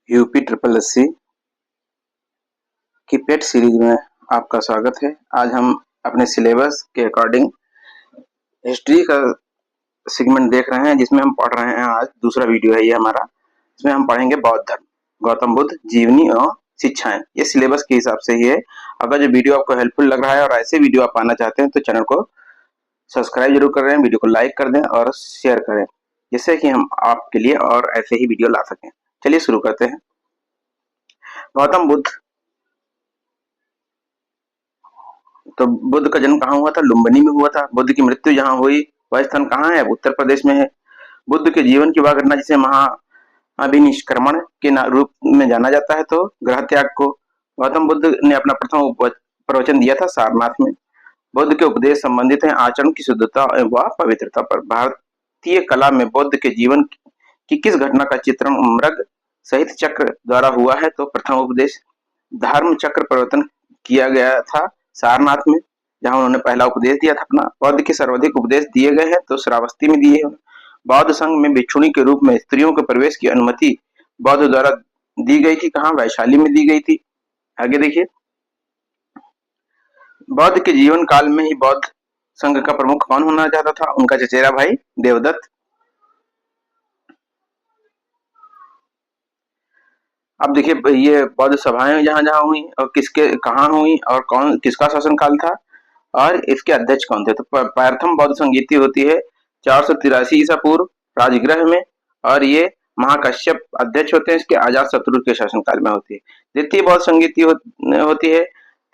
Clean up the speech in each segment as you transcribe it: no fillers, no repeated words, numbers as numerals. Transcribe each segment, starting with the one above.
UP triple SC की पेट series में आपका स्वागत है। आज हम अपने सिलेबस के अकॉर्डिंग हिस्ट्री का सेगमेंट देख रहे हैं, जिसमें हम पढ़ रहे हैं। आज दूसरा वीडियो है ये हमारा, इसमें हम पढ़ेंगे बौद्ध धर्म, गौतम बुद्ध, जीवनी और शिक्षाएं। ये सिलेबस के हिसाब से ही है। अगर जो वीडियो आपको हेल्पफुल लग रहा है और ऐसे वीडियो आप पाना चाहते हैं तो चैनल को सब्सक्राइब जरूर करें, वीडियो को लाइक कर दें और शेयर करें, जिससे कि हम आपके लिए और ऐसे ही वीडियो ला सकें। चलिए शुरू करते हैं। गौतम बुद्ध, तो बुद्ध का जन्म कहाँ हुआ था? लुम्बिनी में हुआ था। बुद्ध की मृत्यु जहाँ हुई वह स्थान कहाँ है? उत्तर प्रदेश में है। बुद्ध के जीवन की वह घटना जिसे महाअभिनिष्क्रमण के रूप में जाना जाता है, तो ग्रह त्याग को गौतम बुद्ध ने अपना प्रथम प्रवचन दिया था सारनाथ में। बुद्ध के उपदेश संबंधित हैं आचरण की शुद्धता व पवित्रता पर। भारतीय कला में बुद्ध के जीवन की किस घटना का चित्रण मृग सहित चक्र द्वारा हुआ है? तो प्रथम उपदेश धर्म चक्र परिवर्तन किया गया था सारनाथ में, जहां उन्होंने पहला उपदेश दिया था अपना। बौद्ध के सर्वाधिक उपदेश दिए गए हैं तो श्रावस्ती में दिए हैं। बौद्ध संघ में भिक्षुणी के रूप में स्त्रियों के प्रवेश की अनुमति बौद्ध द्वारा दी गई थी। कहाँ? वैशाली में दी गई थी। आगे देखिए, बौद्ध के जीवन काल में ही बौद्ध संघ का प्रमुख कौन होना चाहता था? उनका चचेरा भाई देवदत्त। अब देखिए, ये बौद्ध सभाएं जहां जहां हुई और किसके कहाँ हुई और कौन किसका शासन काल था और इसके अध्यक्ष कौन थे? तो प्रथम बौद्ध संगीति होती है 483 ईसा पूर्व राजगृह में, और ये महाकश्यप अध्यक्ष होते हैं। इसके अजात शत्रु के शासनकाल में होती है। द्वितीय बौद्ध संगीति होती है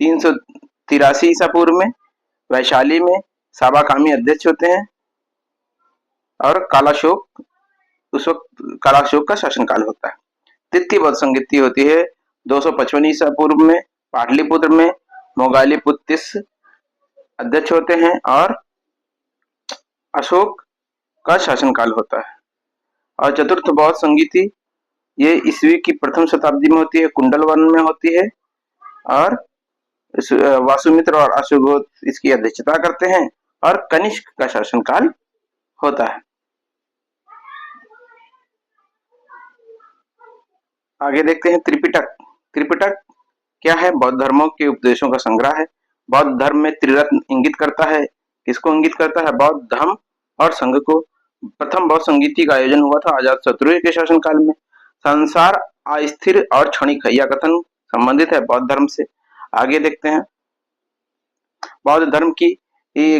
383 ईसा पूर्व में वैशाली में। साबाकामी अध्यक्ष होते हैं और कालाशोक, उस वक्त कालाशोक का शासनकाल होता है। तृतीय बौद्ध संगीति होती है 255 ईसा पूर्व में पाटलिपुत्र में। मोगालीपुत्तिस अध्यक्ष होते हैं और अशोक का शासनकाल होता है। और चतुर्थ बौद्ध संगीति ये ईस्वी की प्रथम शताब्दी में होती है, कुंडलवन में होती है, और वासुमित्र और अशोक इसकी अध्यक्षता करते हैं और कनिष्क का शासनकाल होता है। आगे देखते हैं त्रिपिटक। त्रिपिटक क्या है? बौद्ध धर्मों के उपदेशों का संग्रह है। बौद्ध धर्म में त्रिरत्न इंगित करता है। किसको इंगित करता है? बौद्ध धर्म और संघ को। प्रथम बौद्ध संगीति का आयोजन हुआ था अजातशत्रु के शासनकाल में। संसार अस्थिर और क्षणिक है, यह कथन संबंधित है बौद्ध धर्म से। आगे देखते हैं, बौद्ध धर्म की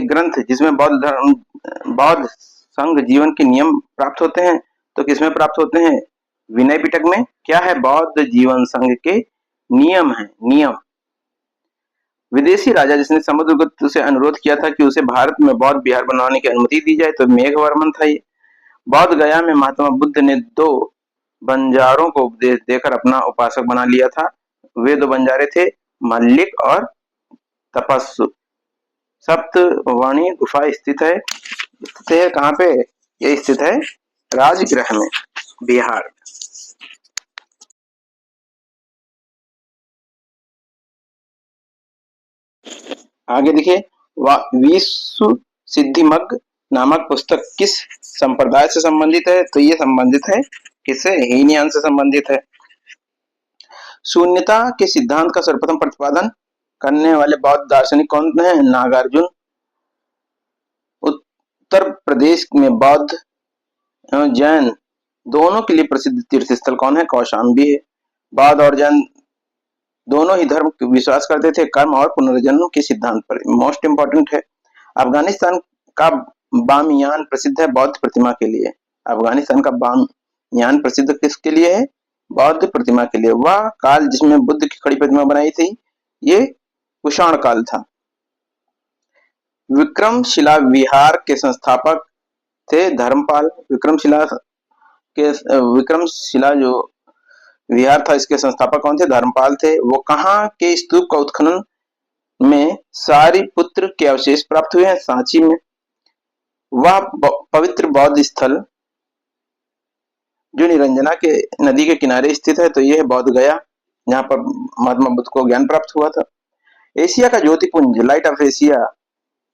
ग्रंथ जिसमें बौद्ध संघ जीवन के नियम प्राप्त होते हैं, तो किसमें प्राप्त होते हैं? विनय पिटक में। क्या है? बौद्ध जीवन संघ के नियम है, नियम। विदेशी राजा जिसने समुद्रगुप्त से अनुरोध किया था कि उसे भारत में बौद्ध विहार बनवाने की अनुमति दी जाए, तो मेघवर्मन था ये। बौद्ध गया में महात्मा बुद्ध ने 2 बंजारों को उपदेश देकर अपना उपासक बना लिया था। वे 2 बंजारे थे मल्लिक और तपस्सु। सप्तवाणी गुफा स्थित है कहाँ पे? ये स्थित है राजगृह में, बिहार। आगे देखिए, विश्व सिद्धिमग्ग नामक पुस्तक किस संप्रदाय से संबंधित है? तो ये संबंधित है किससे? हीनयान से संबंधित है। शून्यता के सिद्धांत का सर्वप्रथम प्रतिपादन करने वाले बौद्ध दार्शनिक कौन है? नागार्जुन। उत्तर प्रदेश में बौद्ध जैन दोनों के लिए प्रसिद्ध तीर्थ स्थल कौन है? कौशाम्बी है। बौद्ध और जैन दोनों ही धर्म विश्वास करते थे कर्म और पुनर्जन्म के सिद्धांत पर। मोस्ट इंपॉर्टेंट है। अफगानिस्तान का बामियान प्रसिद्ध है बौद्ध प्रतिमा के लिए। अफगानिस्तान का बामियान प्रसिद्ध किसके लिए है? बौद्ध प्रतिमा के लिए। वह काल जिसमें बुद्ध की खड़ी प्रतिमा बनाई थी, ये कुषाण काल था। विक्रमशिला विहार के संस्थापक थे धर्मपाल। विक्रमशिला जो विहार था, इसके संस्थापक कौन थे? धर्मपाल थे। वो कहाँ के स्तूप का उत्खनन में सारिपुत्र के अवशेष प्राप्त हुए हैं? सांची में। वह पवित्र बौद्ध स्थल जो निरंजना के नदी के किनारे स्थित है, तो यह है बोध गया, जहां पर महात्मा बुद्ध को ज्ञान प्राप्त हुआ था। एशिया का ज्योतिपुंज, लाइट ऑफ एशिया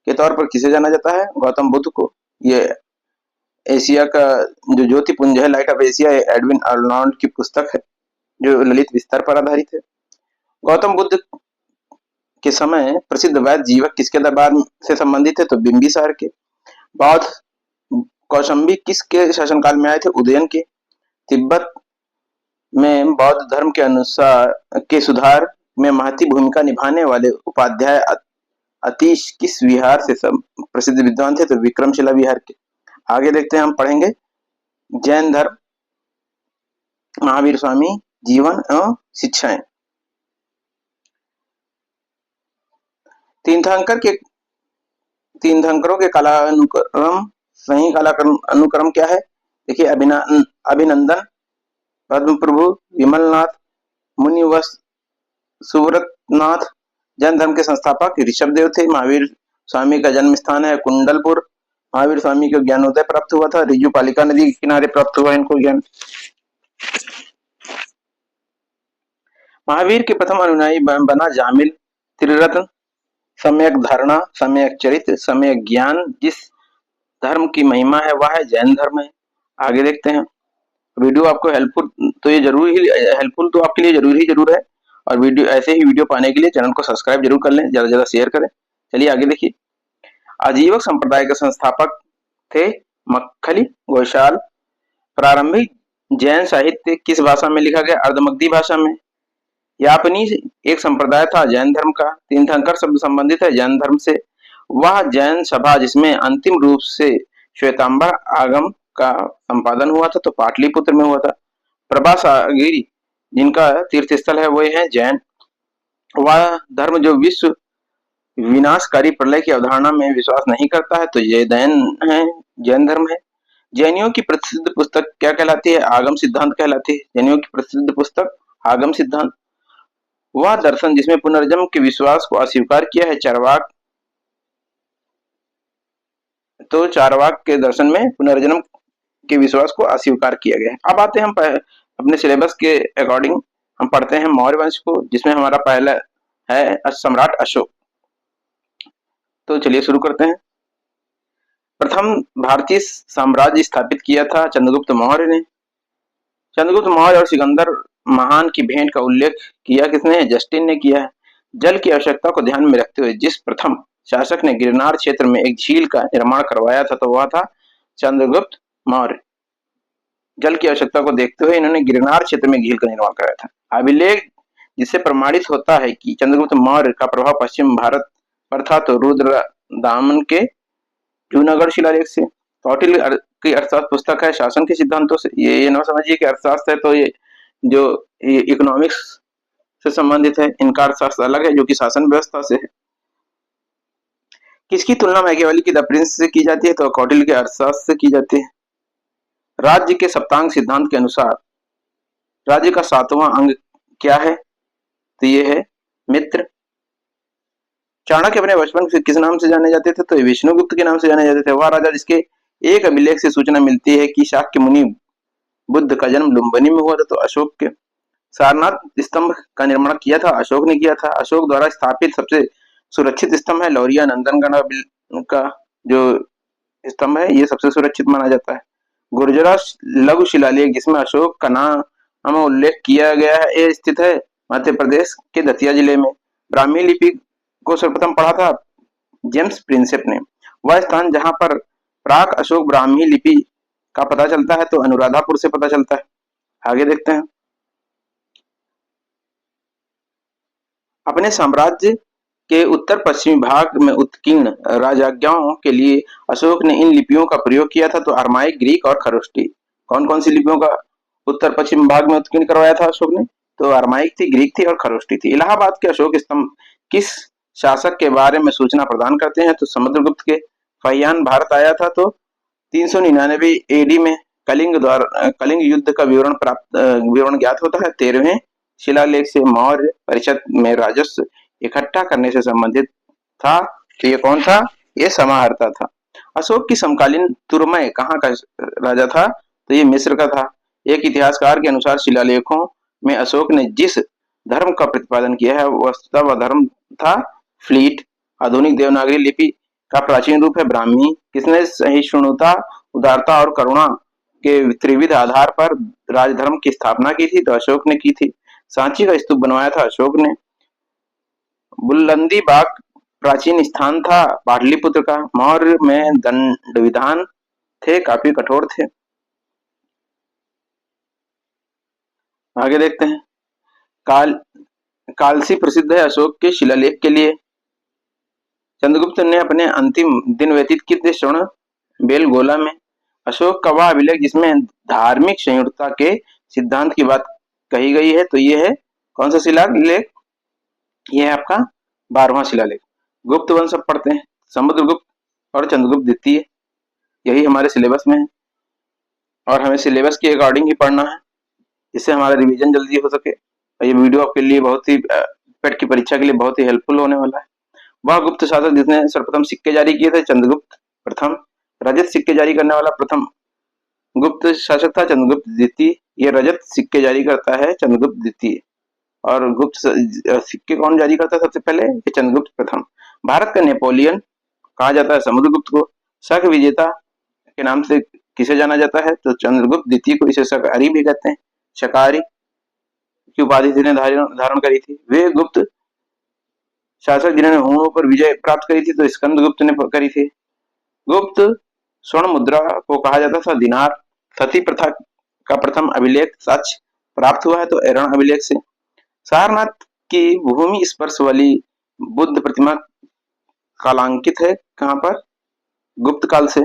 के तौर पर किसे जाना जाता है? गौतम बुद्ध को। ये एशिया का जो ज्योतिपुंज है, light of Asia, Edwin Arnold की पुस्तक है। जो ललित विस्तार पर आधारित है। गौतम बुद्ध के समय प्रसिद्ध वैद्य जीवक किसके दरबार से संबंधित है? तो बिंबिसार के। बौद्ध कौशंबी किसके शासनकाल में आए थे? उदयन के। तिब्बत में बौद्ध धर्म के अनुसार के सुधार में महती भूमिका निभाने वाले उपाध्याय अतीश किस विहार से प्रसिद्ध विद्वान थे? तो विक्रमशिला विहार के। आगे देखते हैं, हम पढ़ेंगे जैन धर्म, महावीर स्वामी जीवन एवं शिक्षाएं। तीर्थंकरों के कालानुक्रम, सही कालानुक्रम क्या है? देखिए, अभिनंदन, पद्म प्रभु, विमलनाथ, मुनिवश, सुव्रतनाथ। जैन धर्म के संस्थापक ऋषभदेव थे। महावीर स्वामी का जन्म स्थान है कुंडलपुर। महावीर स्वामी को ज्ञानोदय प्राप्त हुआ था, रिजुपालिका नदी के किनारे प्राप्त हुआ इनको ज्ञान। महावीर के प्रथम अनुयायी बना जामिल त्रिरत्न। सम्यक धारणा, सम्यक चरित्र, सम्यक ज्ञान। जिस धर्म की महिमा है वह है जैन धर्म है। आगे देखते हैं। वीडियो आपको हेल्पफुल तो आपके लिए जरूर है, और वीडियो ऐसे ही वीडियो पाने के लिए चैनल को सब्सक्राइब जरूर कर लें, ज्यादा शेयर करें। चलिए आगे देखिए। आजीवक संप्रदाय के संस्थापक थे मक्खली गोशाल। प्रारंभिक जैन साहित्य किस भाषा में लिखा गया? अर्धमगधी भाषा में। यापनी एक संप्रदाय था जैन धर्म का। तीर्थंकर शब्द संबंधित है जैन धर्म से। वह जैन सभा जिसमें अंतिम रूप से श्वेतांबर आगम का संपादन हुआ था तो पाटलिपुत्र में हुआ था। प्रभासागिरी जिनका तीर्थ स्थल है वो है जैन। वह धर्म जो विश्व विनाशकारी प्रलय की अवधारणा में विश्वास नहीं करता है तो ये जैन धर्म है। जैनियों की प्रसिद्ध पुस्तक क्या कहलाती है? आगम सिद्धांत कहलाती है। जैनियों की प्रसिद्ध पुस्तक आगम सिद्धांत। वह दर्शन जिसमें पुनर्जन्म के विश्वास को अस्वीकार किया है चार्वाक। तो चार्वाक के दर्शन में पुनर्जन्म के विश्वास को अस्वीकार किया गया है। अब आते हैं हम अपने सिलेबस के अकॉर्डिंग हम पढ़ते हैं मौर्य वंश को, जिसमें हमारा पहला है सम्राट अशोक। तो चलिए शुरू करते हैं। प्रथम भारतीय साम्राज्य स्थापित किया था चंद्रगुप्त मौर्य ने। चंद्रगुप्त मौर्य और सिकंदर महान की भेंट का उल्लेख किया किसने? जस्टिन ने किया है। जल की आवश्यकता को ध्यान में रखते हुए जिस प्रथम शासक ने गिरनार क्षेत्र में एक झील का निर्माण करवाया था तो वह था चंद्रगुप्त मौर्य। जल की आवश्यकता को देखते हुए इन्होंने गिरनार क्षेत्र में झील का निर्माण कराया था। अभिलेख जिससे प्रमाणित होता है कि चंद्रगुप्त मौर्य का प्रभाव पश्चिम भारत पर था तो रुद्र दामन के जूनागढ़ शिलालेख से। कौटिल्य की अर्थशास्त्र पुस्तक है शासन के सिद्धांतों से। ये न समझिए कि अर्थशास्त्र है तो ये जो इकोनॉमिक्स से संबंधित है, इनका अर्थशास्त्र अलग है जो कि शासन व्यवस्था से है। किसकी तुलना मैकियावेली की द प्रिंस से की जाती है? तो कौटिल्य के अर्थशास्त्र से की जाती है। राज्य के सप्तांग सिद्धांत के अनुसार राज्य का 7वां अंग क्या है? तो ये है मित्र। चाणक्य अपने बचपन से किस नाम से जाने जाते थे? तो विष्णुगुप्त के नाम से जाने जाते थे। वह राजा जिसके एक अभिलेख से सूचना मिलती है कि शाक्य मुनि बुद्ध का जन्म लुम्बिनी में हुआ था तो अशोक के। सारनाथ स्तंभ का निर्माण किया था अशोक ने किया था। अशोक द्वारा स्थापित सबसे सुरक्षित स्तंभ है लौरिया नंदनगढ़ का जो स्तंभ है ये सबसे सुरक्षित माना जाता है। गुर्जरा लघु शिलालेख जिसमें अशोक का नाम उल्लेख किया गया है ये स्थित है मध्य प्रदेश के दतिया जिले में। ब्राह्मी लिपि को सर्वप्रथम पढ़ा था जेम्स प्रिंसेप ने। वह स्थान जहां पर प्राक अशोक ब्राह्मी लिपि का पता चलता है तो अनुराधापुर से पता चलता है। आगे देखते हैं। अपने साम्राज्य के उत्तर पश्चिमी भाग में उत्कीर्ण राजज्ञाओं के लिए अशोक ने इन लिपियों का प्रयोग किया था तो अरमाइक, ग्रीक और खरोष्टी। कौन कौन सी लिपियों का उत्तर पश्चिम भाग में उत्कीर्ण करवाया था अशोक ने? तो अरमाइक थी, ग्रीक थी और खरोष्टी थी। इलाहाबाद के अशोक स्तंभ किस शासक के बारे में सूचना प्रदान करते हैं? तो समुद्रगुप्त के। फहियान भारत आया था तो 399 एडी में। कलिंग युद्ध का विवरण ज्ञात होता है 13वें शिलालेख से। मौर्य परिषद में राजस्व इकट्ठा करने से संबंधित था तो ये कौन था? ये समाहर्ता था। अशोक की समकालीन तुरमय कहाँ का राजा था? तो ये मिस्र का था। एक इतिहासकार के अनुसार शिलालेखों में अशोक ने जिस धर्म का प्रतिपादन किया है वस्तुतः वह धर्म था फ्लीट। आधुनिक देवनागरी लिपि का प्राचीन रूप है ब्राह्मी। किसने सहिष्णुता, उदारता और करुणा के त्रिविध आधार पर राजधर्म की स्थापना की थी तो अशोक ने की थी। सांची का स्तूप बनवाया था अशोक ने। बुलंदी बाग प्राचीन स्थान था पाटलिपुत्र का। मौर्य में दंड विधान थे, काफी कठोर थे। आगे देखते हैं। काल कालसी प्रसिद्ध है अशोक के शिलालेख के लिए। चंद्रगुप्त ने अपने अंतिम दिन व्यतीत किए थे स्वर्ण बेलगोला में। अशोक का वह अभिलेख जिसमें धार्मिक संयुक्तता के सिद्धांत की बात कही गई है तो ये है कौन सा शिलालेख? ये है आपका 12वां शिलालेख। गुप्त वंश अब पढ़ते हैं। समुद्रगुप्त और चंद्रगुप्त द्वितीय, यही हमारे सिलेबस में है और हमें सिलेबस के अकॉर्डिंग ही पढ़ना है जिससे हमारा रिवीजन जल्दी हो सके। और ये वीडियो आपके लिए बहुत ही पेट की परीक्षा के लिए बहुत ही हेल्पफुल होने वाला है। वह गुप्त शासक जिसने सर्वप्रथम सिक्के जारी किए थे चंद्रगुप्त प्रथम। रजत सिक्के जारी करने वाला प्रथम गुप्त शासक था चंद्रगुप्त द्वितीय। ये रजत सिक्के जारी करता है चंद्रगुप्त द्वितीय। और गुप्त सिक्के कौन जारी करता है सबसे पहले? ये चंद्रगुप्त प्रथम। भारत का नेपोलियन कहा जाता है समुद्रगुप्त को। शक विजेता के नाम से किसे जाना जाता है? तो चंद्रगुप्त द्वितीय को। इसे शकारी भी कहते हैं। शकारी की उपाधि जिन्हें धारण करी थी वे गुप्त शासक जिन्होंने हुणों पर विजय प्राप्त करी थी तो स्कंदगुप्त ने करी थी। गुप्त स्वर्ण मुद्रा को कहा जाता था दिनार। सती प्रथा का प्रथम अभिलेख साक्ष्य प्राप्त हुआ है तो एरण अभिलेख से। सारनाथ की भूमि स्पर्श वाली बुद्ध प्रतिमा कालांकित है कहां पर? गुप्त काल से।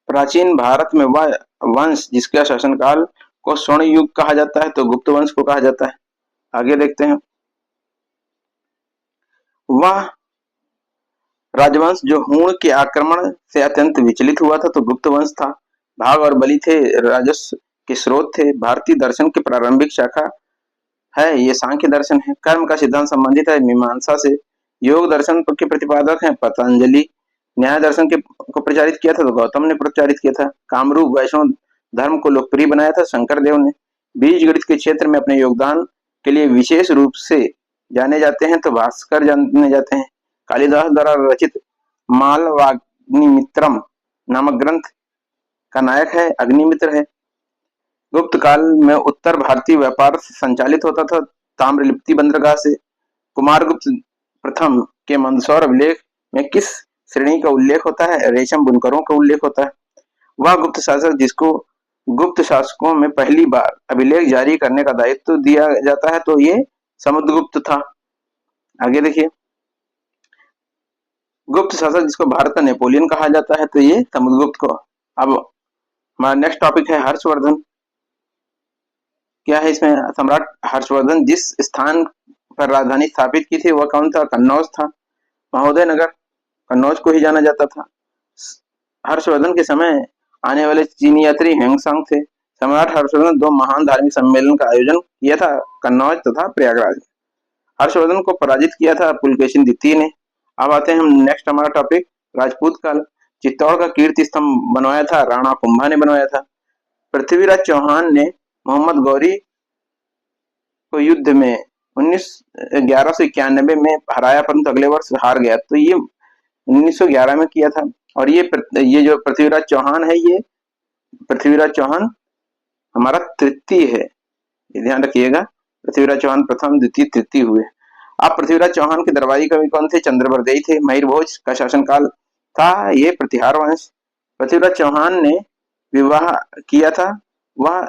प्राचीन भारत में वह वंश जिसका शासनकाल को स्वर्ण युग कहा जाता है तो गुप्त वंश को कहा जाता है। आगे देखते हैं। वह राजवंश जो हूण के आक्रमण से अत्यंत विचलित हुआ था तो गुप्त वंश था। भाग और बलि थे राजस्व के स्रोत थे। भारतीय दर्शन की प्रारंभिक शाखा है ये सांख्य दर्शन है। कर्म का सिद्धांत संबंधित है मीमांसा से। योग दर्शन के प्रतिपादक हैं पतंजलि। न्याय दर्शन के को प्रचारित किया था तो गौतम ने प्रचारित किया था। कामरूप वैष्णव धर्म को लोकप्रिय बनाया था शंकर देव ने। बीज गणित के क्षेत्र में अपने योगदान के लिए विशेष रूप से जाने जाते हैं तो भास्कर जाने जाते हैं। कालिदास द्वारा रचित मालवाग्निमित्रम नामक ग्रंथ का नायक है अग्निमित्र है। गुप्त काल में उत्तर भारतीय व्यापार संचालित होता था ताम्रलिप्ति बंदरगाह से। कुमारगुप्त प्रथम के मंदसौर अभिलेख में किस श्रेणी का उल्लेख होता है? रेशम बुनकरों का उल्लेख होता है। वह गुप्त शासक जिसको गुप्त शासकों में पहली बार अभिलेख जारी करने का दायित्व दिया जाता है तो ये समुद्रगुप्त था। आगे देखिए। गुप्त शासक जिसको भारत का नेपोलियन कहा जाता है तो ये समुद्रगुप्त को। अब हमारा नेक्स्ट टॉपिक है हर्षवर्धन। क्या है इसमें? सम्राट हर्षवर्धन जिस स्थान पर राजधानी स्थापित की थी वह कौन था? कन्नौज था। महोदय नगर कन्नौज को ही जाना जाता था। हर्षवर्धन के समय आने वाले चीनी यात्री हेंगसांग थे। सम्राट हर्षवर्धन दो महान धार्मिक सम्मेलन का आयोजन किया था कन्नौज तथा प्रयागराज। हर्षवर्धन को पराजित किया था पुलकेशिन द्वितीय ने। अब आते हैं हम नेक्स्ट हमारा टॉपिक राजपूत काल। चित्तौड़ का कीर्ति स्तंभ बनवाया था राणा कुंभा ने बनवाया था। पृथ्वीराज चौहान ने मोहम्मद गौरी को युद्ध में 1191 में हराया परंतु अगले वर्ष हार गया तो ये 1911 में किया था। और ये जो पृथ्वीराज चौहान है ये पृथ्वीराज चौहान हमारा तृतीय है, ये ध्यान रखिएगा। पृथ्वीराज चौहान प्रथम द्वितीय तृतीय हुए। अब पृथ्वीराज चौहान के दरबारी कवि कौन थे? चंद्रबरदेई थे। मयूरभोज का शासनकाल था ये प्रतिहार वंश। पृथ्वीराज चौहान ने विवाह किया था वह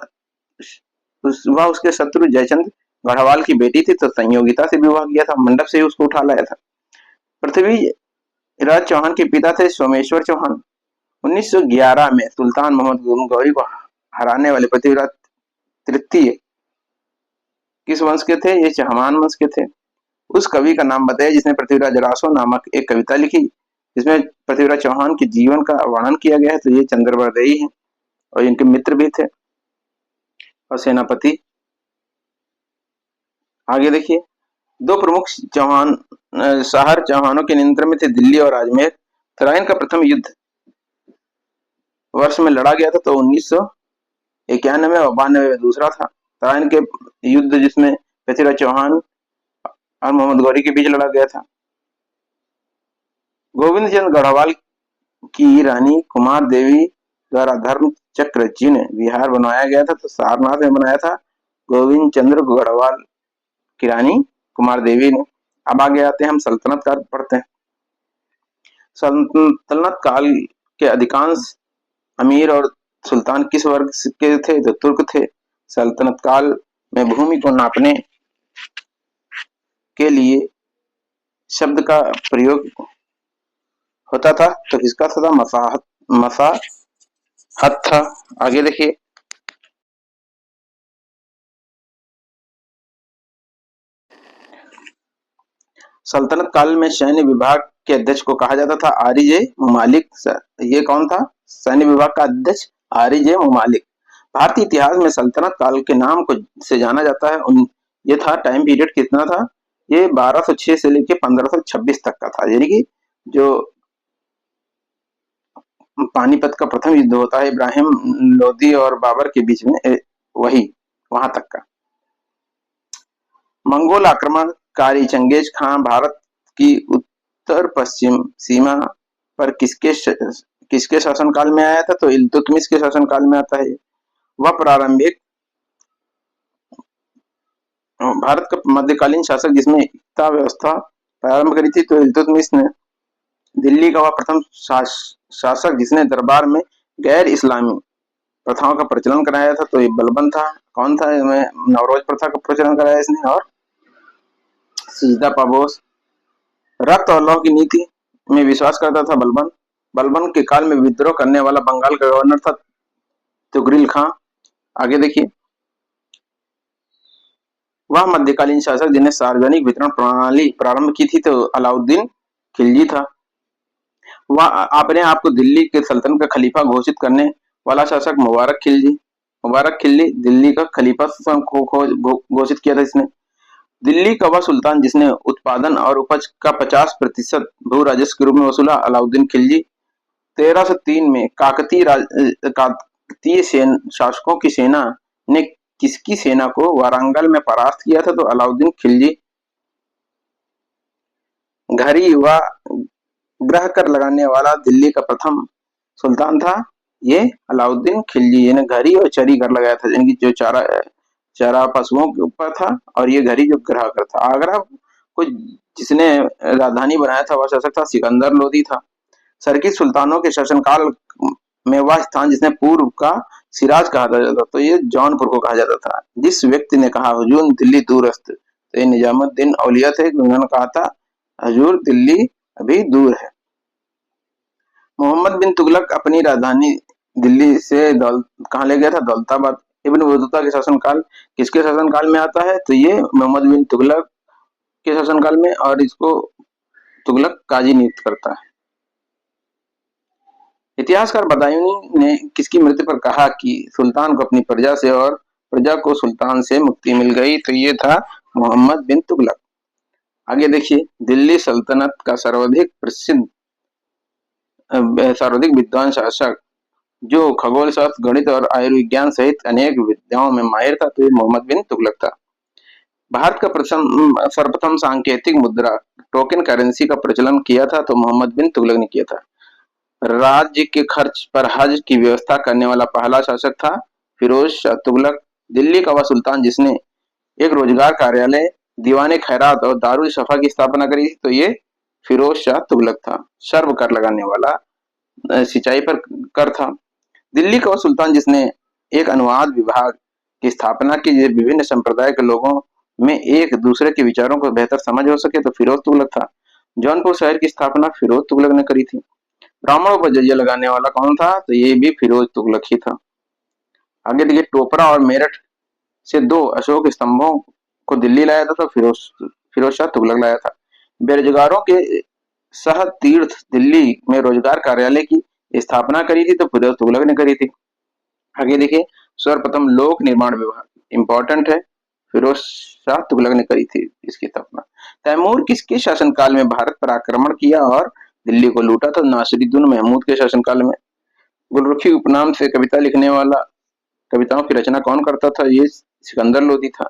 उसके शत्रु जयचंद गढ़वाल की बेटी थी तो संयोगिता से विवाह किया था। मंडप से ही उसको उठा लाया था। पृथ्वीराज चौहान के पिता थे सोमेश्वर चौहान। 1911 में सुल्तान मोहम्मद गौरी को हराने वाले पृथ्वीराज तृतीय किस वंश के थे? ये चहमान वंश के थे। उस कवि का नाम बताइए जिसने पृथ्वीराज रासो नामक एक कविता लिखी जिसमें पृथ्वीराज चौहान के जीवन का वर्णन किया गया है तो ये चंद्रबरदेई है और इनके मित्र भी थे और सेनापति। आगे देखिए। दो प्रमुख चौहान शहर चौहानों के नियंत्रण में थे दिल्ली और अजमेर। तराइन का प्रथम युद्ध वर्ष में लड़ा गया था तो 1991 और 92 में दूसरा था। तराइन के युद्ध जिसमें पृथ्वीराज चौहान और मोहम्मद गौरी के बीच लड़ा गया था। गोविंद चंद गढ़वाल की रानी कुमार देवी द्वारा धर्म चक्र चिन्ह विहार बनवाया गया था, तो सारनाथ में बनाया था गोविंद चंद्र गढ़वाल की रानी कुमार देवी ने। अब आगे आते हैं, हम सल्तनत काल पढ़ते हैं। सल्तनत काल के अधिकांश अमीर और सुल्तान किस वर्ग के थे? तो तुर्क थे। सल्तनत काल में भूमि को नापने के लिए शब्द का प्रयोग होता था, तो किसका था? मसाहत था। आगे देखिए, सल्तनत काल में सैन्य विभाग के अध्यक्ष को कहा जाता था आरिजे मुमालिक। ये कौन था सैन्य विभाग का अध्यक्ष? आरिजे मुमालिक। भारतीय इतिहास में सल्तनत काल के नाम को से जाना जाता है। ये था, टाइम पीरियड कितना था? ये 1206 से लेकर 1526 तक का था, यानी कि जो पानीपत का प्रथम युद्ध होता है इब्राहिम लोदी और बाबर के बीच में, वही वहां तक का। मंगोल आक्रमणकारी चंगेज खान भारत की उत्तर पश्चिम सीमा पर किसके शासनकाल में आया था? तो इल्तुतमिश के शासनकाल में आता है। वह प्रारंभिक भारत का मध्यकालीन शासक जिसने एकता व्यवस्था प्रारंभ करी थी, तो इल्तुतमिश ने। दिल्ली का वह प्रथम शासक जिसने दरबार में गैर इस्लामी प्रथाओं का प्रचलन कराया था, तो ये बलबन था। कौन था? नवरोज प्रथा का प्रचलन कराया इसने। और सीधा पाबोस रक्त और लौह की नीति में विश्वास करता था बलबन। बलबन के काल में विद्रोह करने वाला बंगाल का गवर्नर था तुगरिल खां। आगे देखिए, वह मध्यकालीन शासक जिन्हें सार्वजनिक वितरण प्रणाली प्रारंभ की थी, तो अलाउद्दीन खिलजी था। वह अपने आप को दिल्ली के सल्तनत का खलीफा घोषित करने वाला शासक मुबारक खिलजी दिल्ली का खलीफा घोषित किया था इसने। दिल्ली का वह सुल्तान जिसने उत्पादन और उपज का 50% भू राजस्व के रूप में वसूला, अलाउद्दीन खिलजी। 1303 में काकतीय शासकों की सेना ने किसकी सेना को वारंगल में परास्त किया था? तो अलाउद्दीन खिलजी। घड़ी व ग्रह कर लगाने वाला दिल्ली का प्रथम सुल्तान था ये अलाउद्दीन खिलजी। ने घड़ी और चरी कर लगाया था, यानी कि जो चारा पशुओं के ऊपर था, और ये घड़ी जो ग्रह कर था। आगरा को जिसने राजधानी बनाया था वह शासक था सिकंदर लोदी था। सरकी सुल्तानों के शासनकाल में वह स्थान जिसने पूर्व का सिराज कहा जाता, तो ये जौनपुर को कहा जाता था। जिस व्यक्ति ने कहा हुजूर दिल्ली दूरस्थ, तो ये निजामुद्दीन औलिया थे, उन्होंने कहा था हुजूर दिल्ली अभी दूर है। मोहम्मद बिन तुगलक अपनी राजधानी दिल्ली से कहाँ ले गया था? दौलताबाद। इब्न बतूता के शासनकाल किसके शासनकाल में आता है? तो ये मोहम्मद बिन तुगलक के शासनकाल में, और इसको तुगलक काजी नियुक्त करता है। इतिहासकार बदायूनी ने किसकी मृत्यु पर कहा कि सुल्तान को अपनी प्रजा से और प्रजा को सुल्तान से मुक्ति मिल गई? तो ये था मोहम्मद बिन तुगलक। आगे देखिए, दिल्ली सल्तनत का सर्वाधिक विद्वान शासक जो खगोल शास्त्र, गणित और आयुर्विज्ञान सहित अनेक विद्याओं में माहिर था, तो ये मोहम्मद बिन तुगलक था। भारत का सर्वप्रथम सांकेतिक मुद्रा टोकन करेंसी का प्रचलन किया था, तो मोहम्मद बिन तुगलक ने किया था। राज्य के खर्च पर हज की व्यवस्था करने वाला पहला शासक था फिरोज शाह तुगलक। दिल्ली का वह सुल्तान जिसने एक रोजगार कार्यालय, दीवाने खैरात और दारुल शफा की स्थापना करी, तो ये फिरोज शाह तुगलक था। सर्व कर लगाने वाला, सिंचाई पर कर था। दिल्ली का वह सुल्तान जिसने एक अनुवाद विभाग की स्थापना की, विभिन्न संप्रदाय के लोगों में एक दूसरे के विचारों को बेहतर समझ हो सके, तो फिरोज तुगलक था। जौनपुर शहर की स्थापना फिरोज तुगलक ने करी थी। ब्राह्मणों पर जजिया लगाने वाला कौन था? तो ये भी फिरोज तुगलक ही था। आगे देखिए, टोपरा और मेरठ से 2 अशोक स्तंभों को दिल्ली लाया था, तो फिरोज शाह तुगलक लाया था। बेरोजगारों के सह तीर्थ दिल्ली में रोजगार कार्यालय की स्थापना करी थी, तो फिरोज तुगलक ने करी थी। आगे देखिए, सर्वप्रथम लोक निर्माण विभाग इंपॉर्टेंट है, फिरोज शाह तुगलक ने करी थी इसकी स्थापना। तैमूर किसके शासनकाल में भारत पर आक्रमण किया और दिल्ली को लूटा? तो नासिरुद्दीन महमूद के शासनकाल में। गुलरुखी उपनाम से कविता लिखने वाला, कविताओं की रचना कौन करता था? ये सिकंदर लोदी था।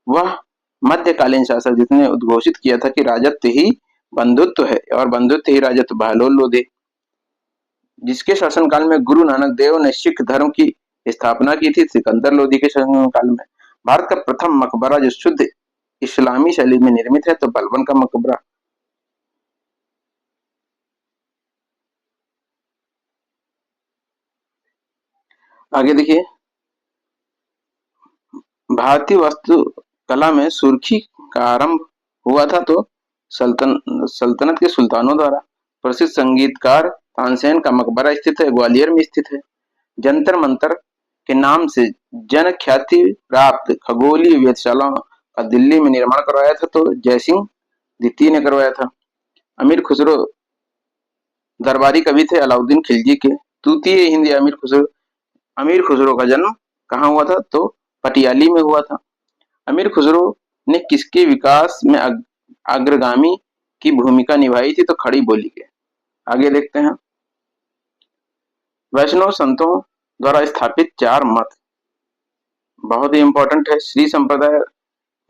वह मध्यकालीन शासक जिसने उद्घोषित किया था कि राजत्व ही बंधुत्व है और बंधुत्व ही राजत्व, बहलोल लोदी। जिसके शासनकाल में गुरु नानक देव ने सिख धर्म की स्थापना की थी। सिकंदर लोधी के शासनकाल में। भारत का प्रथम मकबरा जो शुद्ध इस्लामी शैली में निर्मित है तो बलबन का मकबरा। आगे देखिए, भारतीय वास्तु कला में सुर्खी का आरंभ हुआ था तो सल्तनत के सुल्तानों द्वारा। प्रसिद्ध संगीतकार तानसेन का मकबरा स्थित है, ग्वालियर में स्थित है। जंतर मंतर के नाम से जन ख्याति प्राप्त खगोलीय वेधशाला का दिल्ली में निर्माण करवाया था तो जयसिंह द्वितीय ने करवाया था। अमीर खुसरो दरबारी कवि थे अलाउद्दीन खिलजी के। तृतीय हिंदी अमीर खुसरो का जन्म कहाँ हुआ था तो पटियाली में हुआ था। अमीर खुसरो ने किसके विकास में अग्रगामी की भूमिका निभाई थी तो खड़ी बोली के। आगे देखते हैं, वैष्णव संतों द्वारा स्थापित 4 मत बहुत ही इंपॉर्टेंट है। श्री संप्रदाय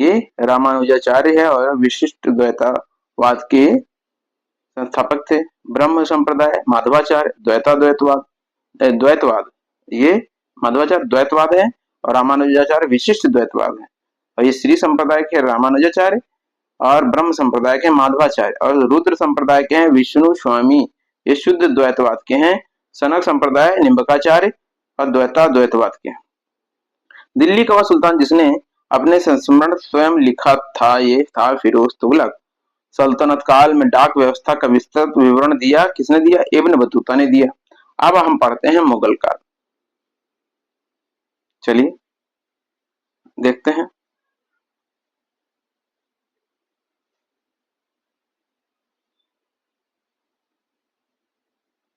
ये रामानुजाचार्य है और विशिष्ट द्वैतवाद के संस्थापक थे। ब्रह्म संप्रदाय माधवाचार्य द्वैतवाद ये माधवाचार्य द्वैतवाद है और रामानुजाचार्य विशिष्ट द्वैतवाद है। और ये श्री संप्रदाय के रामानुजाचार्य और ब्रह्म संप्रदाय के माधवाचार्य और रुद्र संप्रदाय के हैं विष्णु स्वामी, ये शुद्ध द्वैतवाद के हैं। सनक संप्रदाय निम्बकाचार्य और द्वैतवाद के। दिल्ली का वह सुल्तान जिसने अपने संस्मरण स्वयं लिखा था ये था फिरोज तुगलक। सल्तनत काल में डाक व्यवस्था का विस्तृत विवरण दिया किसने दिया? इब्न बतूता ने दिया। अब हम पढ़ते हैं मुगल काल। चलिए देखते हैं।